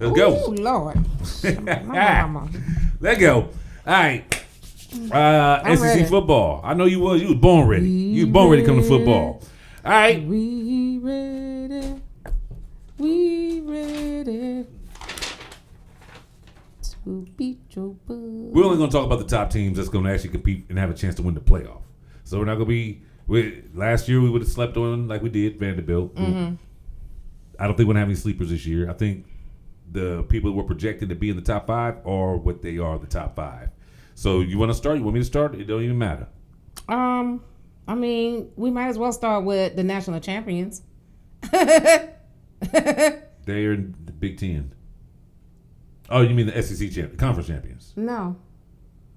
Let's go. Oh, Lord. Let's go. All right. SEC ready. football. I know you was. You was born ready. You was born ready to come to football. All right. We ready. We ready to beat your butt. We're only going to talk about the top teams that's going to actually compete and have a chance to win the playoff. So we're not going to be. Last year we would have slept on like we did Vanderbilt. Mm-hmm. I don't think we're going to have any sleepers this year. I think the people that were projected to be in the top 5 are what they are, the top 5. So you want to start? You want me to start? It don't even matter. I mean, we might as well start with the national champions. They're in the Big Ten. Oh, you mean the SEC conference champions? No.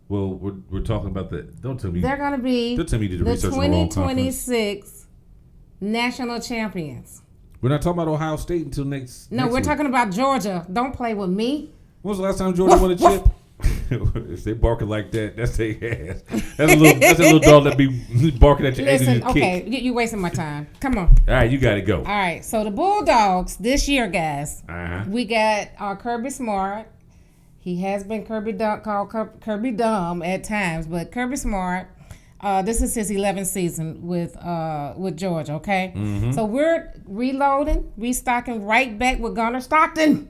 Well, we're talking about the. Don't tell me. They're going to be Don't tell me you did the the research on the wrong conference. 2026 national champions. We're not talking about Ohio State until next. No, we're talking about Georgia. Don't play with me. When was the last time Georgia won a chip? If they barking like that, that's their ass. That's a little dog that be barking at your ass. Listen, okay, you wasting my time. Come on. All right, you got to go. All right, so the Bulldogs this year, guys. Uh-huh. We got Kirby Smart. He has been called Kirby Dumb at times, but Kirby Smart. This is his 11th season with Georgia. Okay, mm-hmm. So we're restocking right back with Gunnar Stockton.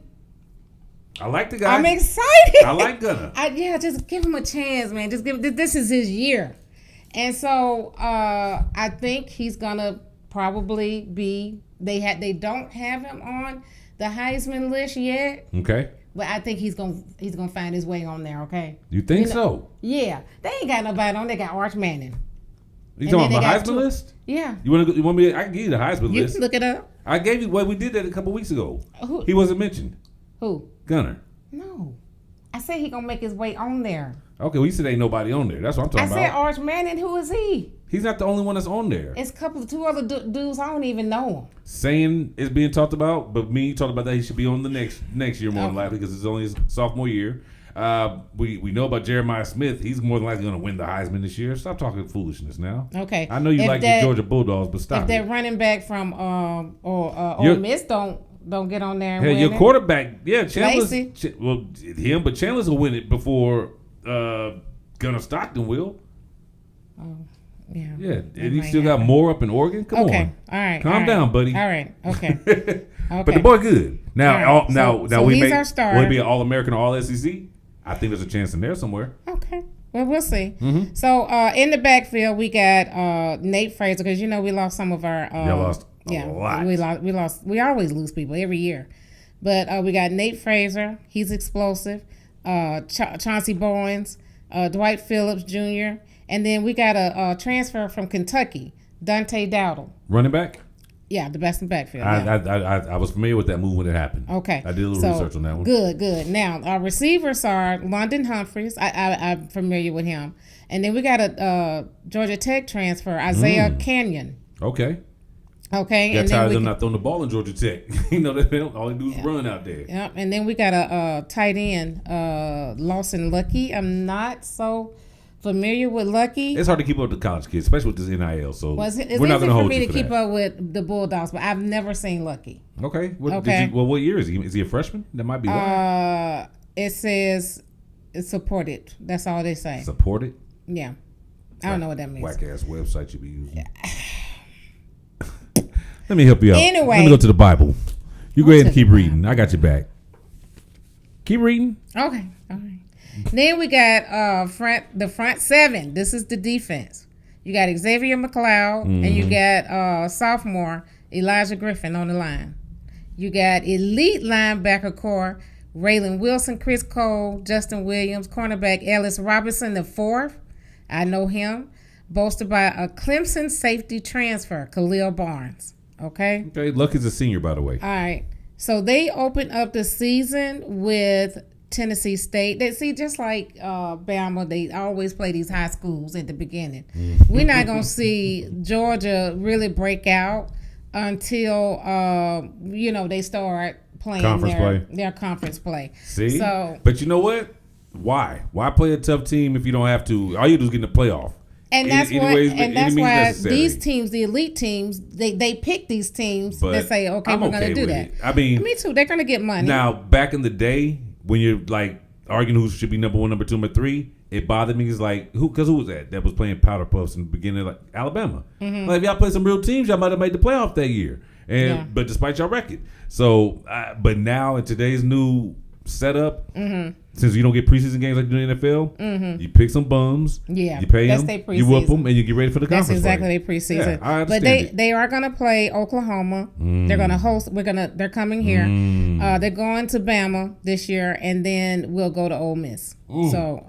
I like the guy. I'm excited. I like Gunnar. Just give him a chance, man. This is his year, and so I think he's gonna probably be. They don't have him on the Heisman list yet. Okay. But I think he's gonna find his way on there. Okay. You think so? Yeah. They ain't got nobody on. They got Arch Manning. You talking about the Heisman list? Yeah. You want me? I can give you the Heisman You list. can look it up. I gave you. Well, we did that a couple weeks ago. Who? He wasn't mentioned. Who? Gunnar. No. I said he gonna make his way on there. Okay, well, you said ain't nobody on there. That's what I'm talking about. I said Arch Manning. Who is he? He's not the only one that's on there. It's two other dudes. I don't even know them. Saying is being talked about, but me talking about that he should be on the next year more than likely because it's only his sophomore year. We know about Jeremiah Smith. He's more than likely going to win the Heisman this year. Stop talking foolishness now. Okay. I know you like the Georgia Bulldogs, but stop. If that running back from Ole Miss don't get on there and win your quarterback, Chandler's. Lacey. But Chandler's will win it before Gunnar Stockton will. Yeah, and you still got more up in Oregon. Come on, all right, calm down, buddy. All right, okay. But the boy good. Now, So we he's make. our star. Will he be an All-American or All-SEC? I think there's a chance in there somewhere. Okay, well we'll see. Mm-hmm. So in the backfield we got Nate Fraser because we lost some of our. Lost a lot. We lost. We always lose people every year, but we got Nate Fraser. He's explosive. Chauncey Bowens, Dwight Phillips Jr. And then we got a transfer from Kentucky, Dante Dowdle. Running back? Yeah, the best in backfield. I was familiar with that move when it happened. Okay. I did a little research on that one. Good. Now, our receivers are London Humphreys. I'm familiar with him. And then we got a Georgia Tech transfer, Isaiah Canyon. Okay. Okay. Got tired of them not throwing the ball in Georgia Tech. They don't. All they do is run out there. Yep. And then we got a tight end, Lawson Lucky. I'm not so familiar with Lucky. It's hard to keep up with the college kids, especially with this NIL. So it's we're not going to hold you for that. It's easy for me to keep up with the Bulldogs, but I've never seen Lucky. Okay. What year is he? Is he a freshman? That might be why. It says it's supported. That's all they say. Supported? Yeah. I don't know what that means. Whack ass website you be using. Let me help you out. Anyway. Let me go to the Bible. You go ahead and keep reading. I got your back. Keep reading. Okay. All right. Then we got the front seven. This is the defense. You got Xavier McLeod, and you got sophomore Elijah Griffin on the line. You got elite linebacker core Raylan Wilson, Chris Cole, Justin Williams, cornerback Ellis Robinson IV. I know him. Boasted by a Clemson safety transfer, Khalil Barnes. Okay. Lucky's a senior, by the way. All right. So they opened up the season with Tennessee State. They see, just like Bama, they always play these high schools at the beginning. We're not gonna see Georgia really break out until they start playing their conference play. See, so but you know what? Why play a tough team if you don't have to? All you do is get in the playoff. And that's why necessary. these teams, the elite teams, they pick these teams But that say, okay, we're going to do that. It. I mean, me too. They're going to get money. Now, back in the day, when you're like arguing who should be number 1, number 2, number 3, it bothered me. It's like who was that was playing powder puffs in the beginning, like Alabama. Mm-hmm. Like if y'all play some real teams, y'all might have made the playoff that year. But despite y'all record, so but now in today's new setup, since you don't get preseason games like you do in the NFL, you pick some bums, you pay them, you whoop them, and you get ready for the conference. That's exactly their preseason. Yeah, I understand but they are going to play Oklahoma. They're going to host. They're coming here. They're going to Bama this year, and then we'll go to Ole Miss. So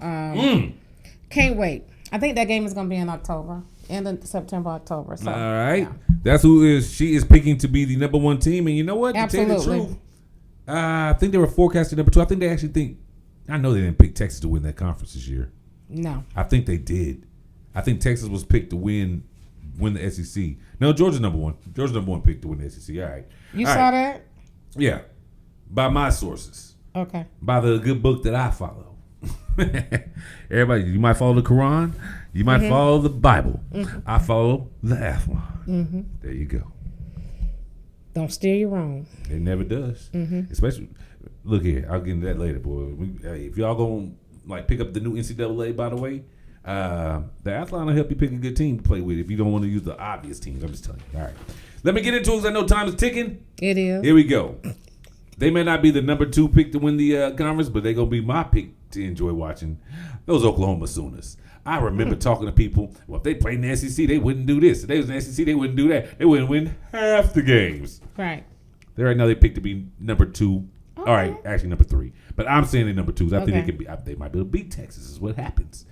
can't wait. I think that game is going to be in October. End of September, October. So, all right. That's who she is picking to be the number 1 team. And you know what? Absolutely. To tell you the truth, I think they were forecasted number 2. I think they actually think, I know they didn't pick Texas to win that conference this year. No. I think they did. I think Texas was picked to win the SEC. No, Georgia's number 1. Georgia's number 1 pick to win the SEC. All right. You saw that? Yeah. By my sources. Okay. By the good book that I follow. Everybody, you might follow the Quran. You might follow the Bible. I follow the Athlon. There you go. Don't steer you wrong. It never does. Especially, look here, I'll get into that later, boy. If y'all gonna like pick up the new NCAA, by the way, the Athlon will help you pick a good team to play with if you don't want to use the obvious teams. I'm just telling you. All right. Let me get into it because I know time is ticking. It is. Here we go. They may not be the number 2 pick to win the conference, but they're going to be my pick to enjoy watching. Those Oklahoma Sooners. I remember talking to people, well, if they played in the SEC, they wouldn't do this. If they was in the SEC, they wouldn't do that. They wouldn't win half the games. Right. Right now they picked to be number 2. Okay. All right, actually number 3. But I'm saying they're number 2. I think they could be. They might be able to beat Texas is what happens.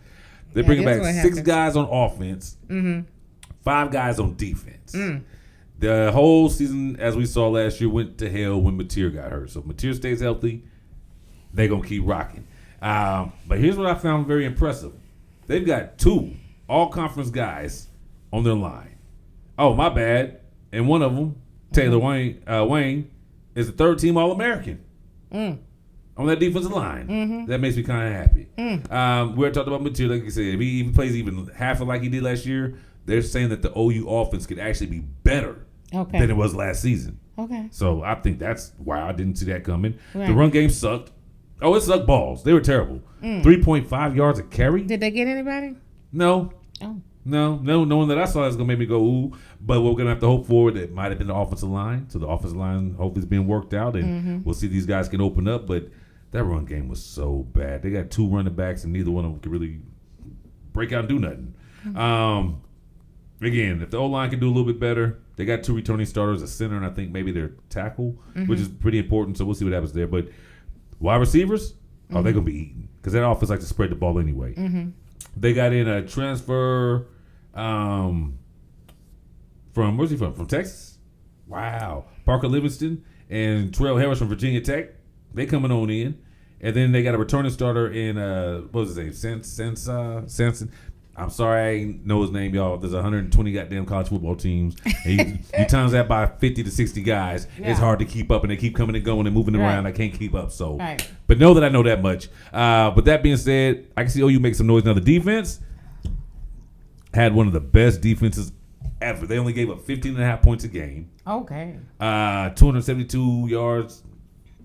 They're bringing back 6 guys on offense, 5 guys on defense. The whole season, as we saw last year, went to hell when Mateer got hurt. So if Mateer stays healthy, they're going to keep rocking. But here's what I found very impressive. They've got 2 all-conference guys on their line. Oh, my bad. And one of them, Taylor Wayne, is a 3rd-team All-American on that defensive line. That makes me kind of happy. We talked about Mateer, like you said. If he even plays even half of like he did last year, they're saying that the OU offense could actually be better than it was last season. Okay. So I think that's why I didn't see that coming. Right. The run game sucked. Oh, it sucked balls. They were terrible. 3.5 yards a carry. Did they get anybody? No. Oh. No one that I saw is going to make me go, ooh. But we're going to have to hope for it. It might have been the offensive line. So the offensive line hopefully is being worked out. And we'll see if these guys can open up. But that run game was so bad. They got 2 running backs, and neither one of them could really break out and do nothing. Again, if the O-line can do a little bit better, they got 2 returning starters, a center, and I think maybe their tackle, which is pretty important. So we'll see what happens there. But wide receivers, they're going to be eating because that offense likes to spread the ball anyway. They got in a transfer from where's he from? From Texas? Wow. Parker Livingston and Terrell Harris from Virginia Tech. They coming on in. And then they got a returning starter in, what was his name? Sanson. I'm sorry I ain't know his name, y'all. There's 120 goddamn college football teams. And you times that by 50 to 60 guys, it's hard to keep up, and they keep coming and going and moving around. I can't keep up. So, but know that I know that much. But that being said, I can see OU make some noise. Now, the defense had one of the best defenses ever. They only gave up 15.5 points a game. Okay. 272 yards.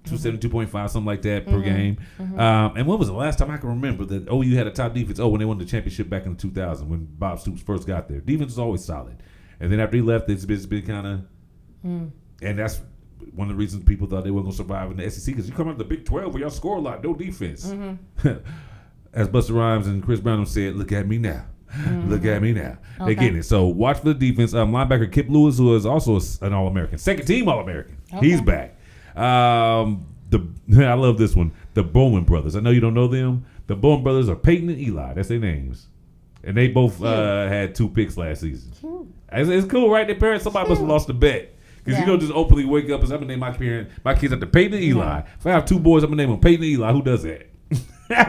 272.5, something like that per game. And when was the last time I can remember that OU had a top defense? Oh, when they won the championship back in 2000 when Bob Stoops first got there. Defense was always solid. And then after he left, it's been kind of and that's one of the reasons people thought they weren't going to survive in the SEC because you come out of the Big 12 where y'all score a lot, no defense. As Busta Rhymes and Chris Brown said, look at me now. Look at me now. They're getting it. So watch for the defense. Linebacker Kip Lewis, who is also an All-American. 2nd-team All-American. He's back. I love this one. The Bowman brothers. I know you don't know them. The Bowman brothers are Peyton and Eli. That's their names. And they both had 2 picks last season. It's cool, right? Their parents, somebody must have lost the bet. Because you don't just openly wake up and say, I'm going to name my kids after Peyton and Eli. If I have 2 boys, I'm going to name them Peyton and Eli. Who does that?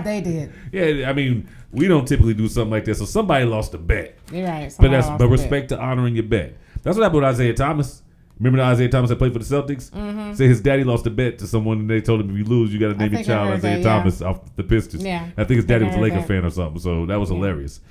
They did. Yeah, I mean, we don't typically do something like that. So somebody lost the bet. You're right. But respect to honoring your bet. That's what happened with Isaiah Thomas. Remember the Isaiah Thomas that played for the Celtics? Say his daddy lost a bet to someone and they told him if you lose, you got to name your child Isaiah Thomas off the Pistons. Yeah. I think his daddy was a Laker fan or something, so that was hilarious.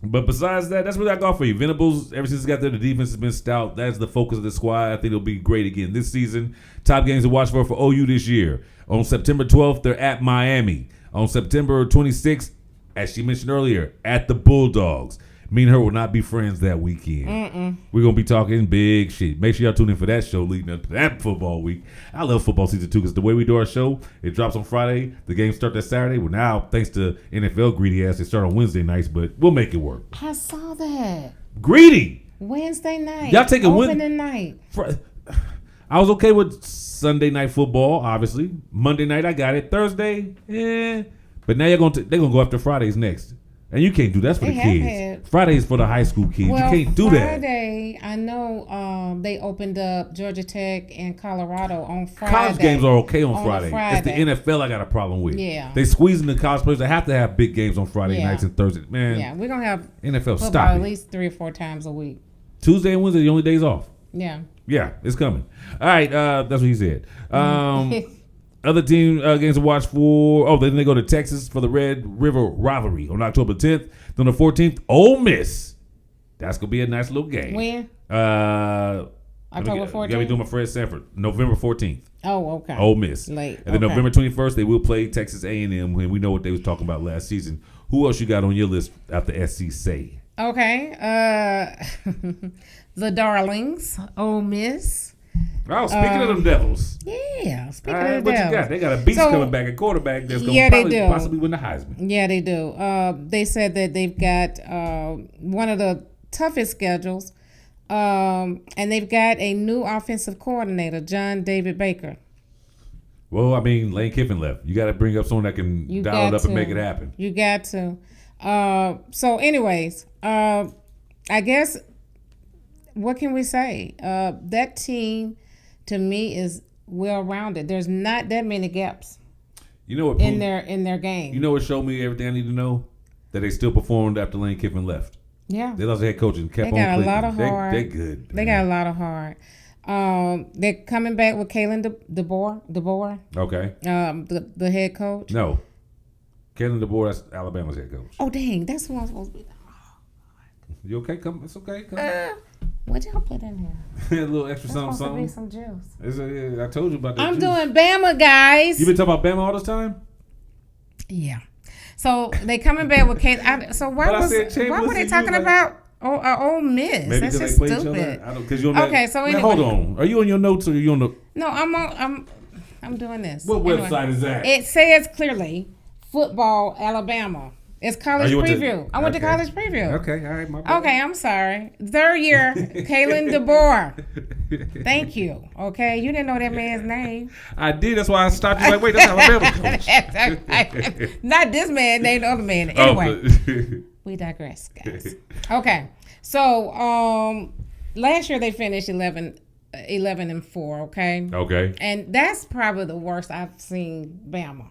But besides that, that's what I got for you. Venables, ever since he got there, the defense has been stout. That's the focus of the squad. I think it'll be great again this season. Top games to watch for OU this year. On September 12th, they're at Miami. On September 26th, as she mentioned earlier, at the Bulldogs. Me and her will not be friends that weekend. We're going to be talking big shit. Make sure y'all tune in for that show leading up to that football week. I love football season too because the way we do our show, it drops on Friday. The games start that Saturday. Well, now, thanks to NFL greedy ass, they start on Wednesday nights, but we'll make it work. I saw that. Greedy. Wednesday night. Y'all take a opening night. I was okay with Sunday night football, obviously. Monday night, I got it. Thursday, But now they're gonna go after Fridays next. And you can't do that for the kids. Friday's for the high school kids. Well, you can't do that. Friday, I know they opened up Georgia Tech and Colorado on Friday. College games are okay on Friday. It's the NFL I got a problem with. Yeah. They squeezing the college players. They have to have big games on Friday nights and Thursday. Man. Yeah, we're going to have NFL football stop at it. least 3 or 4 times a week. Tuesday and Wednesday are the only days off. Yeah. Yeah, it's coming. All right, that's what he said. Other team games to watch for. Oh, then they go to Texas for the Red River Rivalry on October 10th. Then the 14th, Ole Miss. That's going to be a nice little game. When? October 14th? Got me doing my Fred Sanford. November 14th. Oh, okay. Ole Miss. Late. And then November 21st, they will play Texas A&M. When we know what they was talking about last season. Who else you got on your list after SC say? Okay. The Darlings, Ole Miss. Oh, speaking of them Devils. Yeah, speaking of the what Devils. you got? They got a beast coming back at quarterback that's going to possibly win the Heisman. Yeah, they do. They said that they've got one of the toughest schedules, and they've got a new offensive coordinator, John David Baker. Well, I mean, Lane Kiffin left. You got to bring up someone that can dial it up and make it happen. You got to. So, anyways, I guess what can we say? That team, to me, is well-rounded. There's not that many gaps. You know what? In their game. You know what showed me everything I need to know? That they still performed after Lane Kiffin left. Yeah. They lost their head coach and kept on They got clicking. a lot of heart. They're good. They got a lot of heart. They're coming back with Kalen DeBoer. Okay. The head coach. No. Kalen DeBoer, that's Alabama's head coach. Oh, dang. That's who I'm supposed to be. You okay? Come. It's okay. Come. What y'all put in here? A little extra That's something. Supposed to be some juice. I told you about that. I'm juice. doing Bama, guys. You been talking about Bama all this time? Yeah. So they coming back with Kate. So why were they talking about Ole Miss? Maybe That's they just play stupid. each other. Because you're not. Okay, so anyway. Hold on. Are you on your notes or are you on the? No, I'm doing this. What website is that? It says clearly Football Alabama. It's college preview. I went to college preview. Okay, all right, my bad. Okay, I'm sorry. 3rd year, Kalen DeBoer. Thank you. Okay, you didn't know that man's name. I did. That's why I stopped you. Like, wait, that's Alabama coach. Not this man, named the other man. Anyway, we digress, guys. Okay, so last year they finished 11 and 4. Okay. Okay. And that's probably the worst I've seen Bama.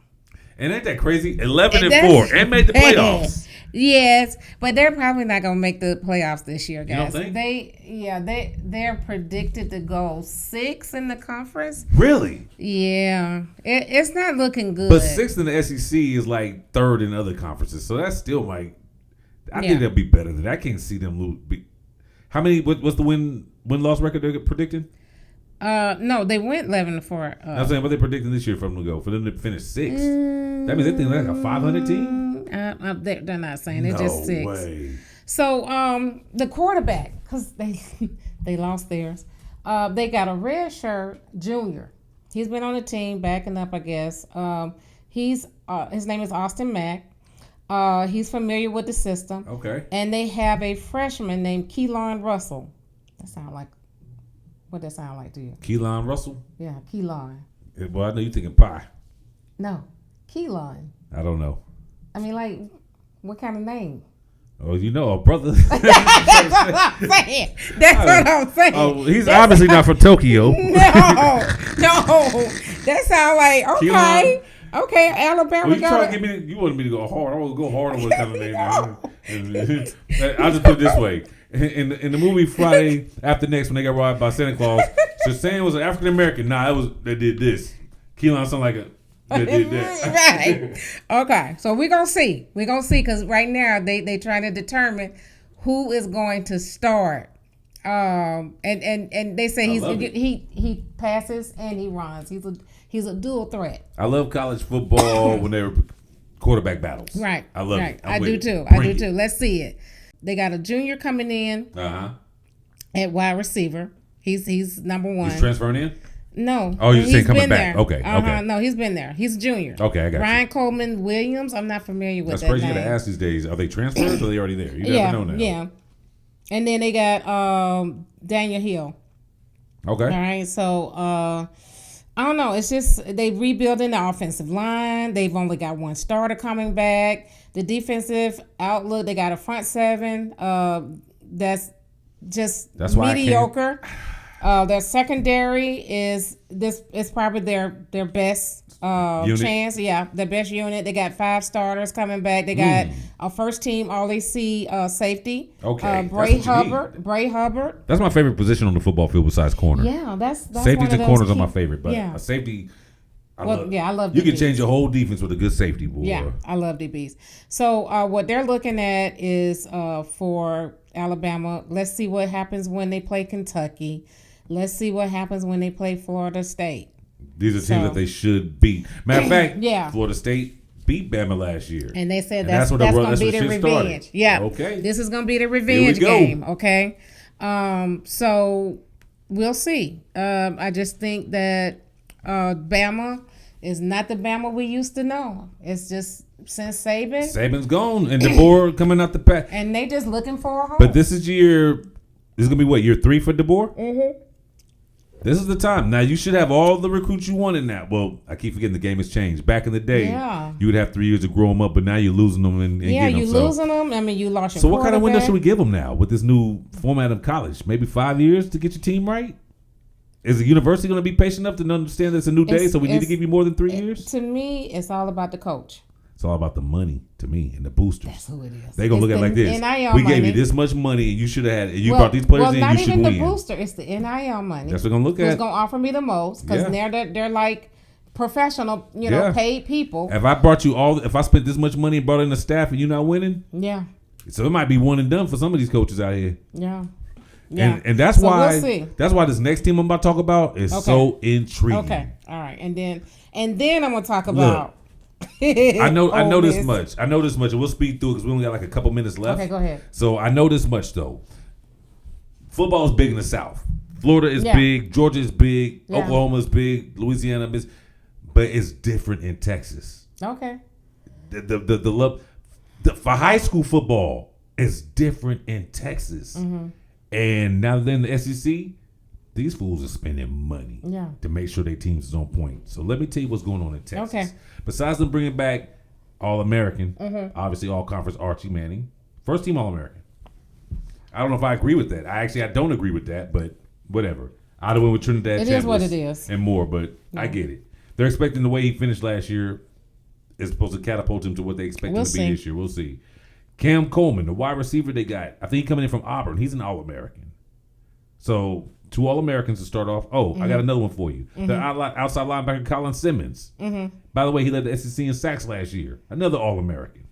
And ain't that crazy? 11 and 4 and made the playoffs. Yes, but they're probably not gonna make the playoffs this year, guys. You don't think? They're predicted to go 6 in the conference. Really? Yeah, it's not looking good. But 6th in the SEC is like 3rd in other conferences, so that's still like. I think they'll be better than that. I can't see them lose. How many? What's the win-loss record they're predicting? No, they went 11 and 4. I'm saying, what they predicting this year from them to go for them to finish 6th. That means they think they're like a 500 team. They're not saying they're just 6. Way. So the quarterback, because they lost theirs, they got a redshirt junior. He's been on the team backing up, I guess. His name is Austin Mack. He's familiar with the system. Okay. And they have a freshman named Keelan Russell. What that sound like to you? Keelan Russell? Yeah, Keelan. Well, I know you're thinking pie. No, Keelan. I don't know. I mean, like, what kind of name? Oh, you know, a brother. That's what I'm saying. That's what I'm saying. Oh, he's obviously not from Tokyo. No. That sounds like, okay. Keelan. Okay, Alabama. Well, you trying to get me? You wanted me to go hard. I want to go hard on what kind of name. I'll just put it this way: in the movie Friday After Next, when they got robbed by Santa Claus, Shazam was an African American. Nah, they did this. Keelan sounded like Right. Okay. So we're gonna see. We're gonna see because right now they trying to determine who is going to start. And they say he passes and he runs. He's a dual threat. I love college football when they're quarterback battles. Right. I love right. it. I do too. Let's see it. They got a junior coming in at wide receiver. He's number one. He's transferring in? No. Oh, you're saying coming back. There. Okay. Okay. No, he's been there. He's a junior. Okay, I got Ryan Coleman Williams. I'm not familiar with That's that crazy name. to ask these days. Are they transferred or are they already there? You never know now. Yeah. And then they got Daniel Hill. Okay. All right. So I don't know. It's just they rebuilding the offensive line. They've only got one starter coming back. The defensive outlook, they got a front seven that's mediocre. Their secondary is probably their best chance. Yeah, the best unit. They got 5 starters coming back. They got a first team All-AC safety. Okay, Bray Hubbard. That's my favorite position on the football field besides corner. Yeah, that's safeties and corners are my favorite, but a safety. I love. You can change your whole defense with a good safety, boy. Yeah, I love DBs. So what they're looking at is for Alabama. Let's see what happens when they play Kentucky. Let's see what happens when they play Florida State. These are teams that they should beat. Matter of fact, Florida State beat Bama last year. And they said that's going to be the revenge. Yeah. Okay. This is going to be the revenge game. Okay. So we'll see. I just think that Bama is not the Bama we used to know. It's just since Saban. Saban's gone and DeBoer coming out the pack. And they just looking for a home. But this is going to be what, year 3 for DeBoer? Mm-hmm. This is the time. Now, you should have all the recruits you want in that. Well, I keep forgetting the game has changed. Back in the day, you would have 3 years to grow them up, but now you're losing them and getting them. Losing them. I mean, you lost your So what kind of window should we give them now with this new format of college? Maybe 5 years to get your team right? Is the university going to be patient enough to understand that it's a new day, so we need to give you more than 3 years? To me, it's all about the coach. It's all about the money to me and the boosters. That's who it is. They're going to look at it like this. We gave you this much money and you should have had it. You brought these players in, you should win. Not even the booster. It's the NIL money. That's what they're going to look at. Who's going to offer me the most because they're like professional, paid people. If I brought you if I spent this much money and brought in the staff and you're not winning. Yeah. So it might be one and done for some of these coaches out here. Yeah. Yeah. And that's why we'll see. That's why this next team I'm about to talk about is so intriguing. Okay. All right. And then I'm going to talk about I know this much. I know this much, and we'll speed through it because we only got like a couple minutes left. Okay, go ahead. So I know this much though. Football is big in the South. Florida is big. Georgia is big. Yeah. Oklahoma is big. Louisiana is, but it's different in Texas. Okay. The love for high school football is different in Texas, and now that they're in the SEC. These fools are spending money to make sure their teams is on point. So let me tell you what's going on in Texas. Okay. Besides them bringing back All-American, obviously All-Conference Archie Manning, first team All-American. I don't know if I agree with that. I don't agree with that, but whatever. I'd have went with Trinidad It is what it is. And more, but I get it. They're expecting the way he finished last year is supposed to catapult him to what they expect him to be this year. We'll see. Cam Coleman, the wide receiver they got, I think he's coming in from Auburn. He's an All-American. So 2 All-Americans to start off. I got another one for you. The outside linebacker, Colin Simmons. By the way, he led the SEC in sacks last year. Another All-American.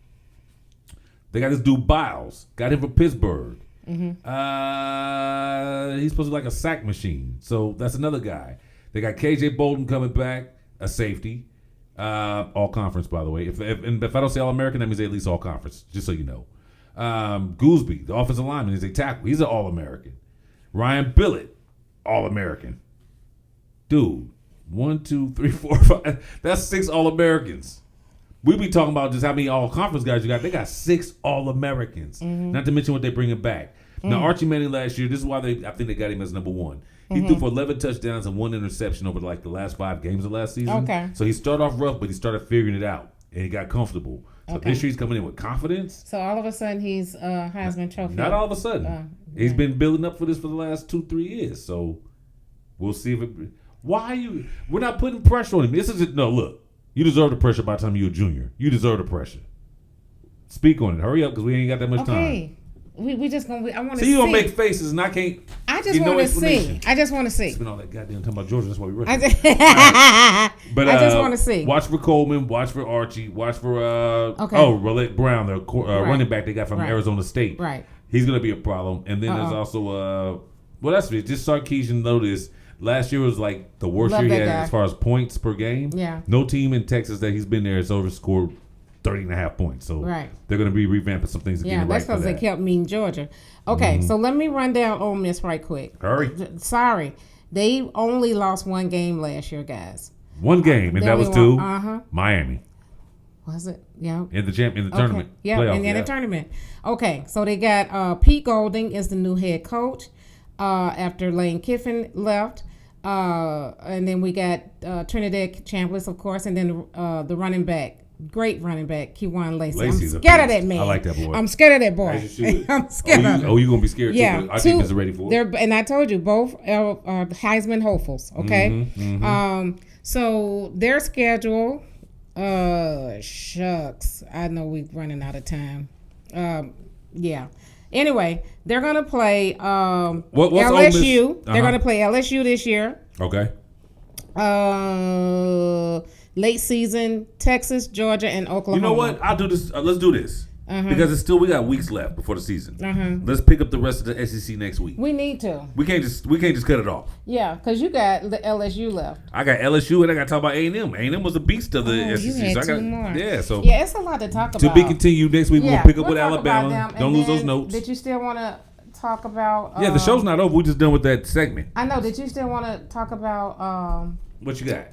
They got this dude, Biles. Got him from Pittsburgh. He's supposed to be like a sack machine. So that's another guy. They got KJ Bolden coming back, a safety. All-conference, by the way. If I don't say All-American, that means at least All-Conference, just so you know. Gooseby, the offensive lineman, is a tackle. He's an All-American. Ryan Billett, All-American. Dude, 1, 2, 3, 4, 5. That's 6 All-Americans. We be talking about just how many All-Conference guys you got. They got 6 All-Americans. Not to mention what they bringing back. Now, Archie Manning last year, this is why I think they got him as number 1. He threw for 11 touchdowns and 1 interception over like the last 5 games of last season. Okay. So he started off rough, but he started figuring it out. And he got comfortable. So this year he's coming in with confidence. So all of a sudden he's Heisman Trophy. Not all of a sudden. He's been building up for this for the last 2-3 years. So we'll see if it. We're not putting pressure on him. Look, you deserve the pressure by the time you're a junior. You deserve the pressure. Speak on it. Hurry up because we ain't got that much time. We just gonna. I want to see. see. You gonna make faces, and I can't. I just want to see. I just want to see. It's been all that goddamn talking about Georgia. That's why we running. But I just want to see. Watch for Coleman. Watch for Archie. Watch for Rolette Brown, the running back they got from Arizona State. Right. He's gonna be a problem. And then there's also that's it. Just Sarkisian noticed. Last year was like the worst year he had as far as points per game. Yeah. No team in Texas that he's been there has overscored 30.5 points. So they're going to be revamping some things to get it right. Yeah, that's because they kept meeting Georgia. Okay, so let me run down Ole Miss right quick. Hurry. Sorry. They only lost one game last year, guys. One game, and that was to Miami. Was it? Yeah. In the tournament. Yeah, in the tournament. Okay, so they got Pete Golding is the new head coach after Lane Kiffin left. And then we got Trinidad Chambliss, of course, and then the running back. Great running back, Kejuan Lacey. I'm scared of that man. I like that boy. I'm scared of that boy. I'm scared of him. Oh, you going to be scared too? I think he's ready for it. And I told you, both are Heisman hopefuls, okay? So their schedule, shucks. I know we're running out of time. Yeah. Anyway, they're going to play LSU. They're going to play LSU this year. Okay. Late season, Texas, Georgia, and Oklahoma. You know what? I'll do this. Let's do this. Because we got weeks left before the season. Let's pick up the rest of the SEC next week. We need to. We can't just cut it off. Yeah, because you got the LSU left. I got LSU and I got to talk about A&M. A&M was a beast of the SEC. You had two more. Yeah, so it's a lot to talk about. To be continued next week. We'll pick up with Alabama. Don't lose those notes. Did you still want to talk about? The show's not over. We're just done with that segment. I know. Did you still want to talk about? What you got?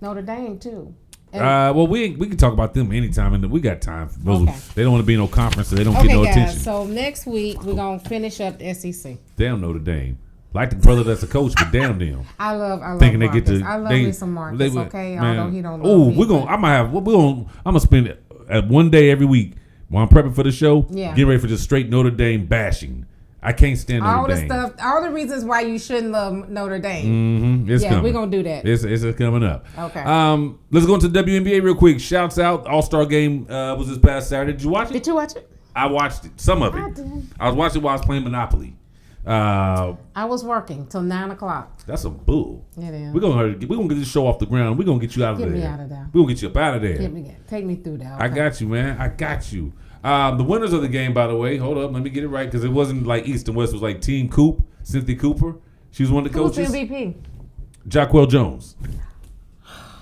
Notre Dame too. We can talk about them anytime, and we got time. They don't want to be in no conference, so they don't get no attention. So next week we're gonna finish up the SEC. Damn Notre Dame, like the brother that's a coach, but damn them. I love thinking Marcus. They get to. I love me some Marcus. Okay, man, although he don't. Oh, I'm gonna spend one day every week while I'm prepping for the show. Yeah. Getting ready for just straight Notre Dame bashing. I can't stand Notre Dame. All the reasons why you shouldn't love Notre Dame. It's coming. We're going to do that. It's coming up. Okay. Let's go into the WNBA real quick. Shouts out. All-Star game was this past Saturday. Did you watch it? Did you watch it? I watched it. Some of it. I did. I was watching it while I was playing Monopoly. I was working till 9 o'clock. That's some bull. It is. We're gonna get this show off the ground. We're going to get you out of there. Get me out of there. We're going to get you up out of there. Take me through that. Okay. I got you, man. I got you. The winners of the game, by the way, hold up, let me get it right, because it wasn't like East and West. It was like Team Coop, Cynthia Cooper. She was one of the coaches. Who's MVP? Jacquel Jones.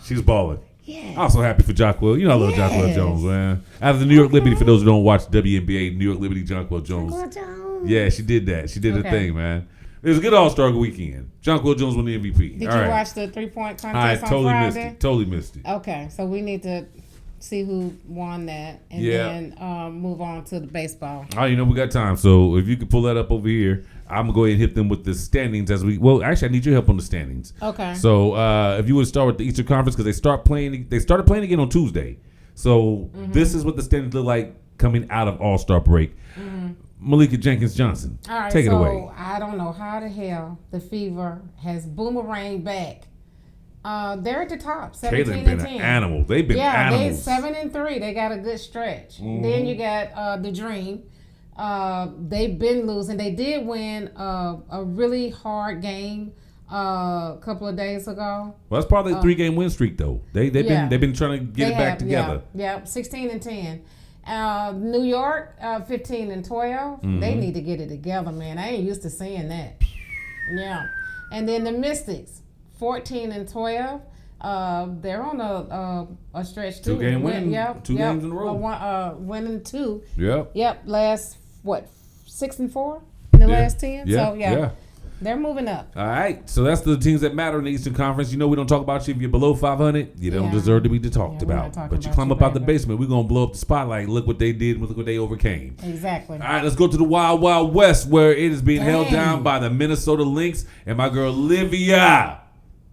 She was balling. Yeah. I'm so happy for Jacquel. You know I love Jacquel Jones, man. Out of the New York Liberty, for those who don't watch WNBA, New York Liberty, Jacquel Jones. Yeah, she did that. She did her thing, man. It was a good All-Star weekend. Jacquel Jones won the MVP. Did you watch the 3-point contest on Friday? Totally missed it. Okay, so we need to see who won that, and then move on to the baseball. Oh, we got time. So if you could pull that up over here, I'm going to go ahead and hit them with the standings actually, I need your help on the standings. Okay. So if you would start with the Eastern Conference, because they started playing again on Tuesday. So this is what the standings look like coming out of All-Star break. Malikah Jenkins-Johnson, all right, take it away. I don't know how the hell the Fever has boomeranged back. They're at the top, 17 and 10. An animal. They've been animals. They 7-3. They got a good stretch. Then you got the Dream. They've been losing. They did win a really hard game a couple of days ago. Well, that's probably a 3-game win streak though. They've been trying to get it back together. Yeah, 16 and 10. New York, 15 and 12. They need to get it together, man. I ain't used to seeing that. Yeah, and then the Mystics. 14 and 12. They're on a stretch too. 2-game win. Two games in a row. Winning 2. Yep. Last 6 and 4 in the last 10. So they're moving up. All right. So that's the teams that matter in the Eastern Conference. We don't talk about you if you're below 500. You don't deserve to be talked about. But you climb up out the basement, we're gonna blow up the spotlight. Look what they did. Look what they overcame. Exactly. All right. Let's go to the Wild Wild West, where it is being held down by the Minnesota Lynx and my girl Olivia.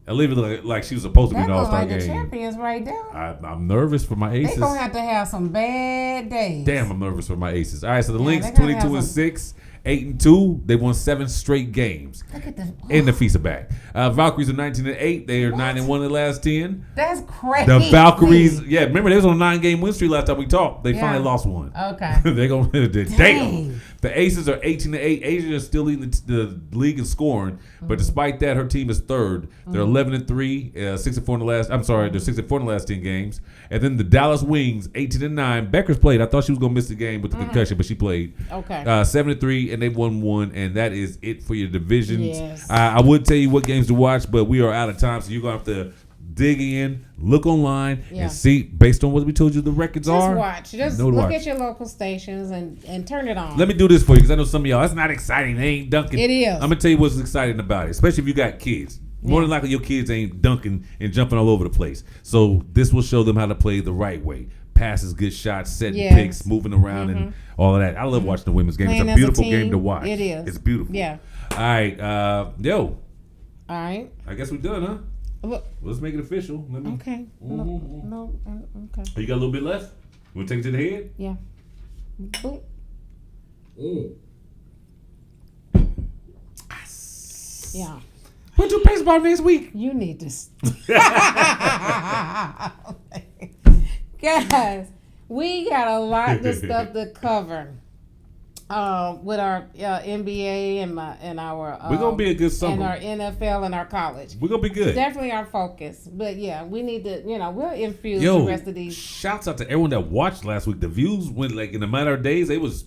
Olivia looked like she was supposed to be an All-Star game. The champions right there. I'm nervous for my aces. They're going to have some bad days. Damn, I'm nervous for my aces. All right, so the Lynx 22 and 6 8-2. They won 7 straight games. Look at the And the Feast are back. Valkyries are 19-8. They are 9-1 in the last 10. That's crazy. The Valkyries, remember they was on a 9-game win streak last time we talked. They finally lost one. Okay. They're gonna damn. The Aces are 18-8. Asia is still leading the league in scoring, but despite that, her team is third. They're 11-3, 6-4 in the last. I'm sorry, they're 6-4 in the last 10 games. And then the Dallas Wings, 18-9. Becker's played. I thought she was gonna miss the game with the concussion, but she played. Okay. 7-3, and they won 1, and that is it for your divisions. Yes. I would tell you what games to watch, but we are out of time, so you're gonna have to dig in, look online, and see based on what we told you the records are. Watch. Just look at your local stations and turn it on. Let me do this for you because I know some of y'all, that's not exciting. They ain't dunking. It is. I'm going to tell you what's exciting about it, especially if you got kids. More than likely, your kids ain't dunking and jumping all over the place. So this will show them how to play the right way. Passes, good shots, setting picks, moving around, and all of that. I love watching the women's game. Playing it's a beautiful game to watch. It is. It's beautiful. Yeah. All right. All right. I guess we're done, huh? Let's make it official. Okay. No. Okay. Oh, you got a little bit left? You want to take it to the head? Yeah. Boop. Yeah. We'll do baseball next week. You need to. Guys, we got a lot of stuff to cover. With our NBA and our we're gonna be a good summer. And our NFL and our college. We're gonna be good. Definitely our focus. But yeah, we need to, we'll infuse the rest of these. Shouts out to everyone that watched last week. The views went like in a matter of days. It was.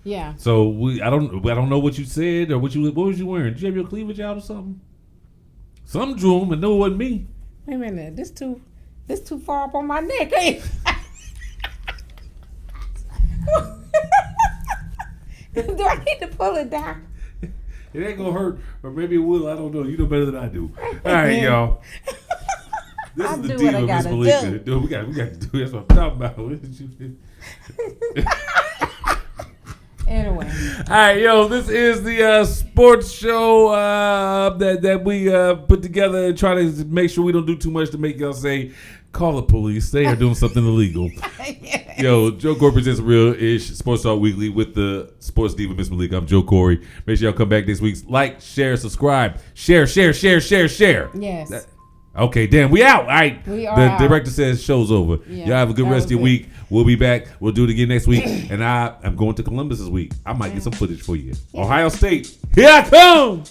Yeah. So I don't know what you said or what was you wearing? Did you have your cleavage out or something? Some drew them and know it wasn't me. Wait a minute, this too far up on my neck. Hey. Do I need to pull it down? It ain't gonna hurt, or maybe it will. I don't know. You know better than I do. All right, y'all. This is the deal with Miss Malikah. We got to do. That's what I'm talking about. Anyway. All right, yo, this is the sports show that we put together and try to make sure we don't do too much to make y'all say, call the police. They are doing something illegal. Yes. Yo, Joe Corey presents Real-ish Sports Talk Weekly with the sports diva, Miss Malikah. I'm Joe Corey. Make sure y'all come back next week. Like, share, subscribe. Share. Yes. Okay, damn, we out. All right. We are The out. director says show's over. Yeah, y'all have a good rest of your week. We'll be back. We'll do it again next week. And I'm going to Columbus this week. I might get some footage for you. Yeah. Ohio State, here I come.